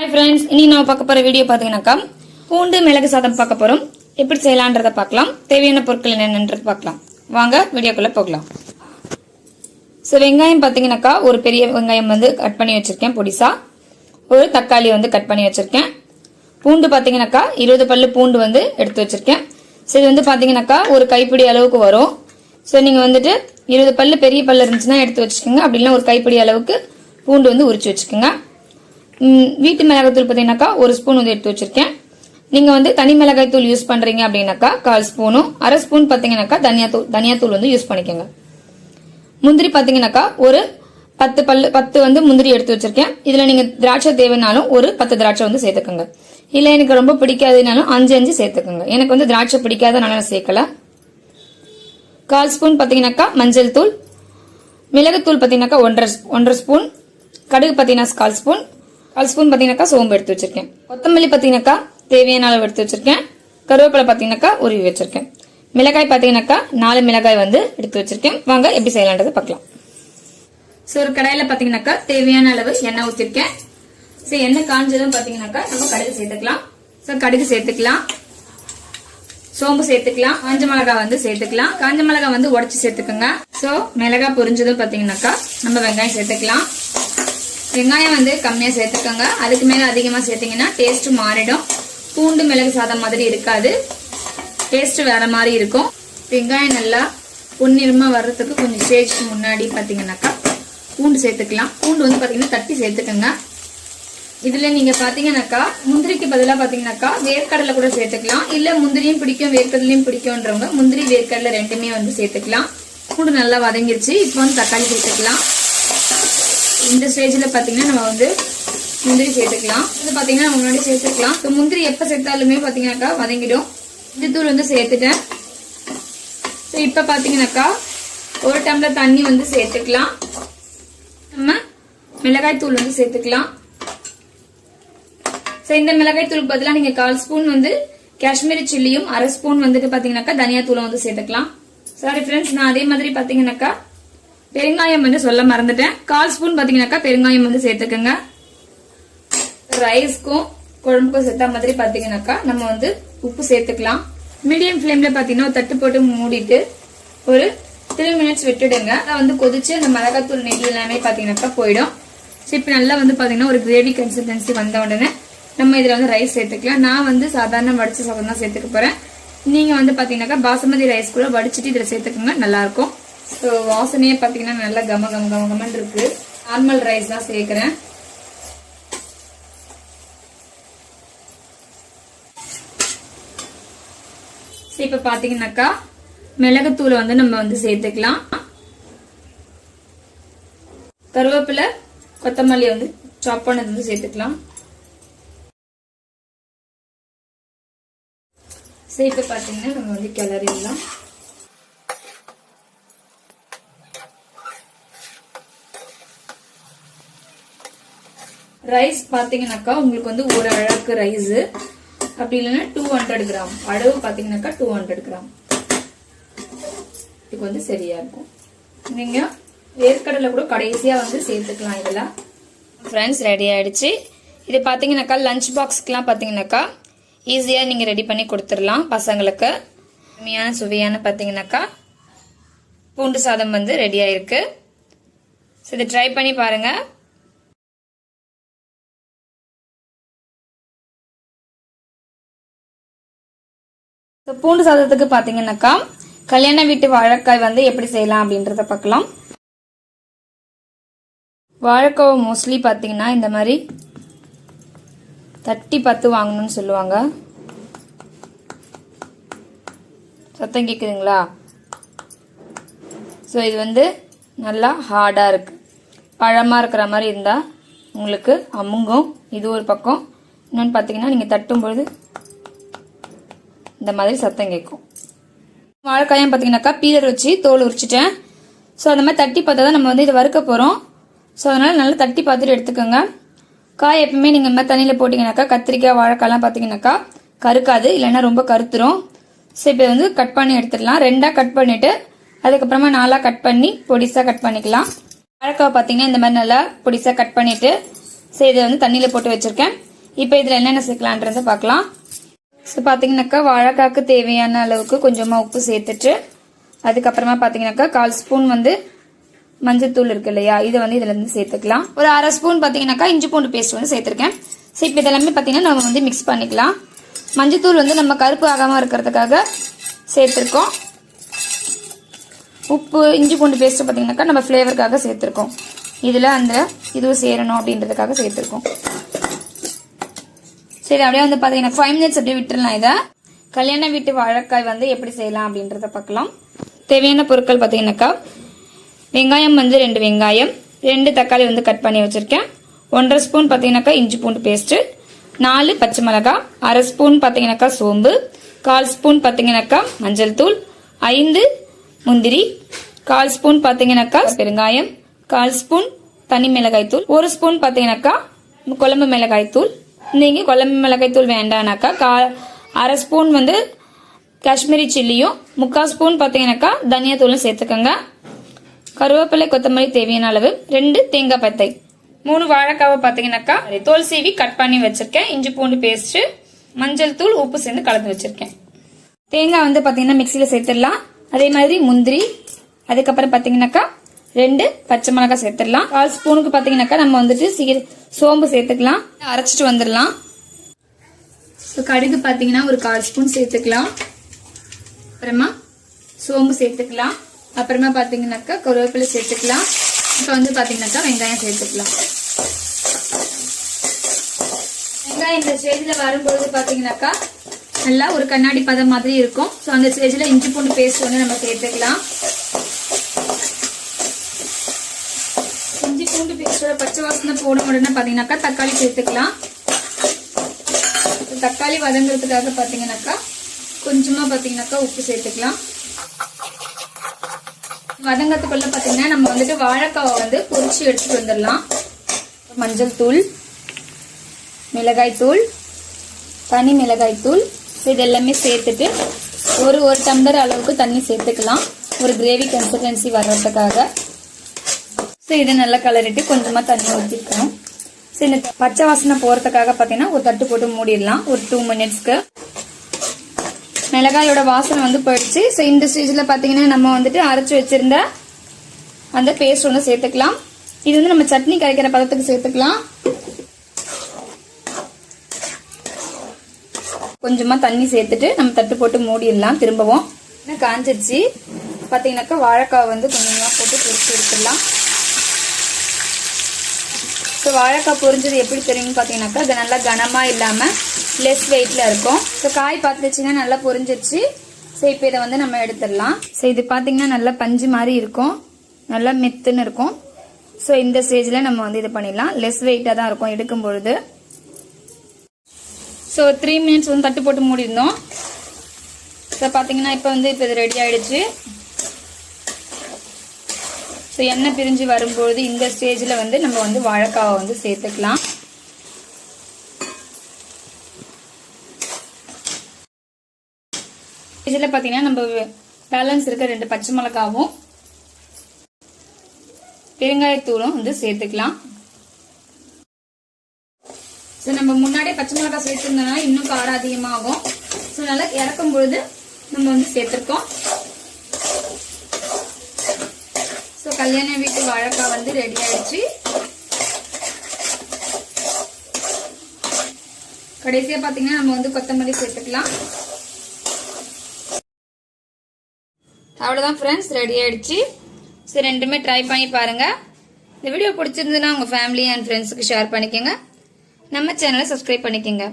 Hi friends, இன்னைக்கு நான் பார்க்க போற வீடியோ பாத்தீங்கன்னாக்கா பூண்டு மிளகு சாதம் பார்க்க போறோம். எப்படி செய்யலாம்ன்றத பார்க்கலாம். தேவையான பொருட்கள் என்னென்னன்றது பார்க்கலாம். வாங்க வீடியோக்குள்ள போகலாம். சோ வெங்காயம் பாத்தீங்கன்னாக்கா ஒரு பெரிய வெங்காயம் வந்து கட் பண்ணி வச்சிருக்கேன் பொடிசா. ஒரு தக்காளி வந்து கட் பண்ணி வச்சிருக்கேன். பூண்டு பாத்தீங்கன்னாக்கா 20 பல்லு பூண்டு வந்து எடுத்து வச்சிருக்கேன். சோ இது வந்து பாத்தீங்கன்னாக்கா ஒரு கைப்பிடி அளவுக்கு வரும். சோ நீங்க வந்துட்டு 20 பல்லு பெரிய பல்லு இருந்துச்சுன்னா எடுத்து வச்சுக்கோங்க. அப்படி இல்ல ஒரு கைப்பிடி அளவுக்கு பூண்டு வந்து உரிச்சு வச்சுக்கோங்க. வீட்டு மிளகாய்த்தூள் பார்த்தீங்கன்னாக்கா 1 ஸ்பூன் வந்து எடுத்து வச்சிருக்கேன். நீங்க வந்து தனி மிளகாய் தூள் யூஸ் பண்றீங்க அப்படின்னாக்கா 1/4 ஸ்பூனும் 1/2 ஸ்பூன் பார்த்தீங்கன்னாக்கா தனியாத்தூள் வந்து யூஸ் பண்ணிக்கோங்க. முந்திரி பார்த்தீங்கன்னாக்கா ஒரு 10 வந்து முந்திரி எடுத்து வச்சிருக்கேன். இதுல நீங்க திராட்சை தேவைனாலும் ஒரு 10 திராட்சை வந்து சேர்த்துக்கோங்க. இல்ல எனக்கு ரொம்ப பிடிக்காதுனாலும் 5 சேர்த்துக்கோங்க. எனக்கு வந்து திராட்சை பிடிக்காதனால நான் சேர்க்கல. 1/4 ஸ்பூன் பார்த்தீங்கன்னாக்கா மஞ்சள் தூள், மிளகுத்தூள் பார்த்தீங்கன்னாக்கா 1.5 ஸ்பூன், கடுகு பார்த்தீங்கன்னா 1/4 ஸ்பூன், 1/4 ஸ்பூன் பாத்தீங்கன்னாக்கா சோம்பு எடுத்து வச்சிருக்கேன். கொத்தமல்லி பாத்தீங்கன்னாக்கா தேவையான அளவு எடுத்து வச்சிருக்கேன். கருவேப்பிலை பாத்தீங்கன்னாக்கா உருவி வச்சிருக்கேன். மிளகாய் பாத்தீங்கன்னாக்கா 4 மிளகாய் வந்து எடுத்து வச்சிருக்கேன். வாங்க எப்படி செய்யலாம்ன்றதை பார்க்கலாம். சோ ஒரு கடாயில பாத்தீங்கன்னாக்கா தேவையான அளவு எண்ணெய் ஊத்திருக்கேன். சோ எண்ணெய் காஞ்சதும் பாத்தீங்கன்னாக்கா நம்ம கடுகு சேர்த்துக்கலாம். சோ கடுகு சேர்த்துக்கலாம், சோம்பு சேர்த்துக்கலாம், காஞ்ச மிளகாய் வந்து சேர்த்துக்கலாம். காஞ்ச மிளகாய் வந்து உடைச்சு சேர்த்துக்கோங்க. சோ மிளகாய் பொரிஞ்சதும் பாத்தீங்கன்னாக்கா நம்ம வெங்காயம் சேர்த்துக்கலாம். வெங்காயம் வந்து கம்மியா சேர்த்துக்கோங்க. அதுக்கு மேல அதிகமா சேர்த்தீங்கன்னா டேஸ்ட் மாறிடும். பூண்டு மிளகு சாதம் மாதிரி இருக்காது, டேஸ்ட் வேற மாதிரி இருக்கும். வெங்காயம் நல்லா பொன்னிறமா வர்றதுக்கு கொஞ்சம் ஸ்டேஜ்க்கு முன்னாடி பாத்தீங்கன்னாக்கா பூண்டு சேர்த்துக்கலாம். பூண்டு வந்து பாத்தீங்கன்னா தட்டி சேர்த்துக்கோங்க. இதுல நீங்க பாத்தீங்கன்னாக்கா முந்திரிக்கு பதிலா பாத்தீங்கன்னாக்கா வேர்க்கடலை கூட சேர்த்துக்கலாம். இல்ல முந்திரியும் பிடிக்கும் வேர்க்கடலையும் பிடிக்கும்ன்றவங்க முந்திரி வேர்க்கடலை ரெண்டுமே வந்து சேர்த்துக்கலாம். பூண்டு நல்லா வதங்கிருச்சு. இப்போ வந்து தக்காளி சேர்த்துக்கலாம். இந்த ஸ்டேஜ்ல பாத்தீங்கன்னா நம்ம வந்து முந்திரி சேர்த்துக்கலாம். இது பாத்தீங்கன்னா நம்ம முன்னாடி சேர்த்துக்கலாம். முந்திரி எப்ப சேர்த்தாலுமே பாத்தீங்கன்னாக்கா வதங்கிடும். தூள் வந்து சேர்த்துட்டேன். இப்ப பாத்தீங்கன்னாக்கா 1 டம்ளர் தண்ணி வந்து சேர்த்துக்கலாம். நம்ம மிளகாய் தூள் வந்து சேர்த்துக்கலாம். இந்த மிளகாய் தூளுக்கு பதிலா நீங்க 1/4 ஸ்பூன் வந்து காஷ்மீரி சில்லியும் 1/2 ஸ்பூன் வந்துட்டு பாத்தீங்கன்னாக்கா தனியா தூளை வந்து சேர்த்துக்கலாம். சாரி ஃப்ரெண்ட்ஸ், நான் அதே மாதிரி பாத்தீங்கன்னாக்கா பெருங்காயம் வந்து சொல்ல மறந்துட்டேன். 1/4 ஸ்பூன் பாத்தீங்கன்னாக்கா பெருங்காயம் வந்து சேர்த்துக்கோங்க. ரைஸ்க்கும் குழம்புக்கும் சேர்த்தா மாதிரி பாத்தீங்கன்னாக்கா நம்ம வந்து உப்பு சேர்த்துக்கலாம். மீடியம் ஃபிளேம்ல பாத்தீங்கன்னா தட்டு போட்டு மூடிட்டு ஒரு 3 மினிட்ஸ் விட்டுடுங்க. வந்து கொதிச்சு அந்த மிளகாத்தூள் நெய் எல்லாமே பாத்தீங்கன்னாக்கா போயிடும். இப்ப நல்லா வந்து பாத்தீங்கன்னா ஒரு கிரேவி கன்சிஸ்டன்சி வந்த உடனே நம்ம இதுல வந்து ரைஸ் சேர்த்துக்கலாம். நான் வந்து சாதாரண வடிச்ச சாதம் தான் சேர்த்துக்க போறேன். நீங்க வந்து பாத்தீங்கன்னாக்கா பாசுமதி ரைஸ் கூட வடிச்சிட்டு இதுல சேர்த்துக்கோங்க, நல்லா இருக்கும். வாசனையே பாத்தீங்கன்னா நல்லா கமகமன்னு இருக்கு. நார்மல் ரைஸ் தான் சேர்க்கிறேன். இப்ப பாத்தீங்கன்னாக்கா மிளகுத்தூளை வந்து நம்ம வந்து சேர்த்துக்கலாம். கருவேப்பிலை கொத்தமல்லி வந்து சாப் பண்ணது வந்து சேர்த்துக்கலாம். இப்ப பாத்தீங்கன்னா நம்ம வந்து கிளறிடலாம். ரைஸ் பாத்தீங்கன்னாக்கா உங்களுக்கு வந்து ஒரு அழகு ரைஸ், அப்படி இல்லைன்னா 200 கிராம் அளவு பாத்தீங்கன்னாக்கா 200 கிராம் இதுக்கு வந்து சரியா இருக்கும். நீங்க வேர்க்கடலை கூட கடைசியா வந்து சேர்த்துக்கலாம். இதெல்லாம் ஃப்ரெண்ட்ஸ் ரெடி ஆயிடுச்சு. இது பாத்தீங்கன்னாக்கா லஞ்ச் பாக்ஸ்க்குலாம் பாத்தீங்கன்னாக்கா ஈஸியா நீங்க ரெடி பண்ணி கொடுத்துடலாம் பசங்களுக்கு. அருமையான சுவையான பாத்தீங்கன்னாக்கா பூண்டு சாதம் வந்து ரெடி ஆயிருக்கு. இதை ட்ரை பண்ணி பாருங்க. பூண்டு சாதத்துக்கு பாத்தீங்கன்னாக்கா கல்யாண வீட்டு வாழைக்காய் வந்து எப்படி செய்யலாம் அப்படின்றத பார்க்கலாம். வாழைக்காவை மோஸ்ட்லி பாத்தீங்கன்னா இந்த மாதிரி தட்டி பார்த்து வாங்கணும்னு சொல்லுவாங்க. சத்தம் கேக்குதுங்களா? இது வந்து நல்லா ஹார்டா இருக்கு. பழமா இருக்கிற மாதிரி இருந்தா உங்களுக்கு அமுங்கும். இது ஒரு பக்கம். இன்னொன்னு பாத்தீங்கன்னா நீங்க தட்டும் பொழுது இந்த மாதிரி சத்தம் கேட்கும். வாழைக்காயும் பாத்தீங்கன்னாக்கா பீலர் வச்சு தோல் உரிச்சிட்டேன். அந்த மாதிரி தட்டி பார்த்தா தான் நம்ம வந்து இதை வறுக்க போறோம். அதனால நல்லா தட்டி பார்த்துட்டு எடுத்துக்கோங்க. காய் எப்பவுமே நீங்க இந்த மாதிரி தண்ணியில போட்டீங்கன்னாக்கா கத்திரிக்காய் வாழைக்காய்லாம் பாத்தீங்கன்னாக்கா கருக்காது, இல்லைன்னா ரொம்ப கருத்துரும். இப்ப வந்து கட் பண்ணி எடுத்துடலாம். 2ஆ கட் பண்ணிட்டு அதுக்கப்புறமா 4ஆ கட் பண்ணி பொடிசா கட் பண்ணிக்கலாம். வாழைக்காய் பாத்தீங்கன்னா இந்த மாதிரி நல்லா பொடிசா கட் பண்ணிட்டு இதை வந்து தண்ணியில போட்டு வச்சிருக்கேன். இப்போ இதில் என்னென்ன சேர்க்கலான்றதை பார்க்கலாம். ஸோ பார்த்தீங்கன்னாக்கா வாழைக்காய்க்கு தேவையான அளவுக்கு கொஞ்சமாக உப்பு சேர்த்துட்டு அதுக்கப்புறமா பார்த்தீங்கன்னாக்கா 1/4 ஸ்பூன் வந்து மஞ்சத்தூள் இருக்கு இல்லையா, இதை வந்து இதுல இருந்து சேர்த்துக்கலாம். ஒரு 1/2 ஸ்பூன் பார்த்தீங்கன்னாக்கா இஞ்சி பூண்டு பேஸ்ட் வந்து சேர்த்துருக்கேன். ஸோ இப்போ இதெல்லாமே பார்த்தீங்கன்னா நம்ம வந்து மிக்ஸ் பண்ணிக்கலாம். மஞ்சத்தூள் வந்து நம்ம கருப்பு ஆகாமல் இருக்கிறதுக்காக சேர்த்துருக்கோம். உப்பு இஞ்சி பூண்டு பேஸ்ட் பார்த்தீங்கன்னாக்கா நம்ம ஃப்ளேவருக்காக சேர்த்துருக்கோம். இதில் அந்த இதுவும் சேரணும் அப்படின்றதுக்காக சேர்த்துருக்கோம். சரி, அப்படியே வந்து பார்த்தீங்கன்னா 5 மினிட்ஸ் அப்படியே விட்டுடலாம். இதை கல்யாண வீட்டு வாழைக்காய் வந்து எப்படி செய்யலாம் அப்படின்றத பார்க்கலாம். தேவையான பொருட்கள் பார்த்தீங்கன்னாக்கா வெங்காயம் வந்து 2 வெங்காயம், 2 தக்காளி வந்து கட் பண்ணி வச்சிருக்கேன், 1/2 ஸ்பூன் பார்த்தீங்கன்னாக்கா இஞ்சி பூண்டு பேஸ்ட், 4 பச்சை மிளகாய், 1/2 ஸ்பூன் பார்த்தீங்கன்னாக்கா சோம்பு, 1/4 ஸ்பூன் பார்த்தீங்கன்னாக்கா மஞ்சள் தூள், 5 முந்திரி, 1/4 ஸ்பூன் பார்த்தீங்கன்னாக்கா பெருங்காயம், 1/4 ஸ்பூன் தனி மிளகாய் தூள், 1 ஸ்பூன் பார்த்தீங்கன்னாக்கா குழம்பு மிளகாய் தூள். நீங்க குழம்பு மிளகாய் தூள் வேண்டானாக்கா 1/2 ஸ்பூன் வந்து காஷ்மீரி சில்லியும் 3/4 ஸ்பூன் பார்த்தீங்கன்னாக்கா தனியா தூளும் சேர்த்துக்கோங்க. கருவேப்பிலை கொத்தமல்லி தேவையான அளவு, 2 தேங்காய் பத்தை, 3 வாழைக்காவை பார்த்தீங்கன்னாக்கா தோல் சீவி கட் பண்ணி வச்சிருக்கேன், இஞ்சி பூண்டு பேஸ்ட், மஞ்சள் தூள், உப்பு சேர்ந்து கலந்து வச்சிருக்கேன். தேங்காய் வந்து பார்த்தீங்கன்னா மிக்சியில சேர்த்துடலாம். அதே மாதிரி முந்திரி, அதுக்கப்புறம் பார்த்தீங்கன்னாக்கா 2 பச்சை மிளகாய் சேர்த்துடலாம். 1/4 ஸ்பூனுக்கு பார்த்தீங்கன்னாக்கா நம்ம வந்துட்டு சோம்பு சேர்த்துக்கலாம், அரைச்சிட்டு வந்துடலாம். கடுகு பார்த்தீங்கன்னா ஒரு 1/4 ஸ்பூன் சேர்த்துக்கலாம். அப்புறமா சோம்பு சேர்த்துக்கலாம். அப்புறமா பார்த்தீங்கன்னாக்கா கருவேப்பிலை சேர்த்துக்கலாம். இப்போ வந்து பார்த்தீங்கன்னாக்கா வெங்காயம் சேர்த்துக்கலாம். வெங்காயம் இந்த ஸ்டேஜில் வரும்பொழுது பார்த்தீங்கன்னாக்கா நல்லா ஒரு கண்ணாடி பதம் மாதிரி இருக்கும். ஸோ அந்த ஸ்டேஜில் இஞ்சி பூண்டு பேஸ்ட் வந்து நம்ம சேர்த்துக்கலாம். இஞ்சி பூண்டு பேஸ்டோட பச்சை வாசனை போடும் உடனே பார்த்தீங்கன்னாக்கா தக்காளி சேர்த்துக்கலாம். தக்காளி வதங்குறதுக்காக பார்த்தீங்கன்னாக்கா கொஞ்சமா பார்த்தீங்கன்னாக்கா உப்பு சேர்த்துக்கலாம். வதங்கத்துக்குள்ள பார்த்தீங்கன்னா நம்ம வந்துட்டு வாழைக்காவை வந்து பொரிச்சு எடுத்துட்டு வந்துடலாம். மஞ்சள் தூள், மிளகாய் தூள், தனி மிளகாய் தூள் இது எல்லாமே சேர்த்துட்டு ஒரு டம்ளர் அளவுக்கு தண்ணி சேர்த்துக்கலாம், ஒரு கிரேவி கன்சிஸ்டன்சி வர்றதுக்காக. ஸோ இதை நல்லா கலரிட்டு கொஞ்சமா தண்ணி ஊற்றிக்கணும். ஸோ இந்த பச்சை வாசனை போறதுக்காக பார்த்தீங்கன்னா ஒரு தட்டு போட்டு மூடிடலாம் ஒரு 2 மினிட்ஸ்க்கு. மிளகாயோட வாசனை வந்து போயிடுச்சு. ஸோ இந்த ஸ்டேஜில் பார்த்தீங்கன்னா நம்ம வந்துட்டு அரைச்சி வச்சிருந்த அந்த பேஸ்ட் ஒன்று சேர்த்துக்கலாம். இது வந்து நம்ம சட்னி கரைக்கிற பதத்துக்கு சேர்த்துக்கலாம். கொஞ்சமா தண்ணி சேர்த்துட்டு நம்ம தட்டு போட்டு மூடிடலாம். திரும்பவும் காஞ்சிடுச்சு. பார்த்தீங்கன்னாக்கா வாழைக்காய் வந்து கொஞ்சமா போட்டு பொரிச்சு எடுத்துடலாம். ஸோ வாழைக்காய் பொரிஞ்சது எப்படி தெரியும்னு பார்த்தீங்கன்னாக்கா அது நல்லா கனமா இல்லாமல் லெஸ் வெயிட்ல இருக்கும். ஸோ காய் பார்த்துச்சுன்னா நல்லா பொரிஞ்சிருச்சு. ஸோ இப்போ இதை வந்து நம்ம எடுத்துடலாம். ஸோ இது பார்த்தீங்கன்னா நல்லா பஞ்சு மாதிரி இருக்கும், நல்லா மெத்துன்னு இருக்கும். ஸோ இந்த ஸ்டேஜில் நம்ம வந்து இது பண்ணிடலாம். லெஸ் வெயிட்டாக தான் இருக்கும் எடுக்கும் பொழுது. ஸோ 3 மினிட்ஸ் வந்து தட்டு போட்டு மூடிருந்தோம். ஸோ பார்த்தீங்கன்னா இப்போ இது ரெடி ஆயிடுச்சு. ஸோ எண்ணெய் பிரிஞ்சு வரும்பொழுது இந்த ஸ்டேஜில் வந்து நம்ம வந்து வாழைக்காவை வந்து சேர்த்துக்கலாம். இதில் பார்த்தீங்கன்னா நம்ம பேலன்ஸ் இருக்க 2 பச்சை மிளகாவும் பெருங்காயத்தூளும் வந்து சேர்த்துக்கலாம். ஸோ நம்ம முன்னாடியே பச்சை மிளகாய் சேர்த்துருந்தோம்னா இன்னும் காரம் அதிகமாகும். ஸோ நல்லா இறக்கும் பொழுது நம்ம வந்து சேர்த்துருக்கோம். ஸோ கல்யாண வீட்டு வாழைக்காய் வந்து ரெடி ஆயிடுச்சு. கடைசியா பார்த்தீங்கன்னா நம்ம வந்து கொத்தமல்லி சேர்த்துக்கலாம். அவ்வளோதான் ஃப்ரெண்ட்ஸ், ரெடி ஆயிடுச்சு. சரி, ரெண்டுமே ட்ரை பண்ணி பாருங்க. இந்த வீடியோ பிடிச்சிருந்ததுன்னா உங்க ஃபேமிலி அண்ட் ஃப்ரெண்ட்ஸுக்கு ஷேர் பண்ணிக்கோங்க. நம்ம சேனலை சப்ஸ்கிரைப் பண்ணிக்கோங்க.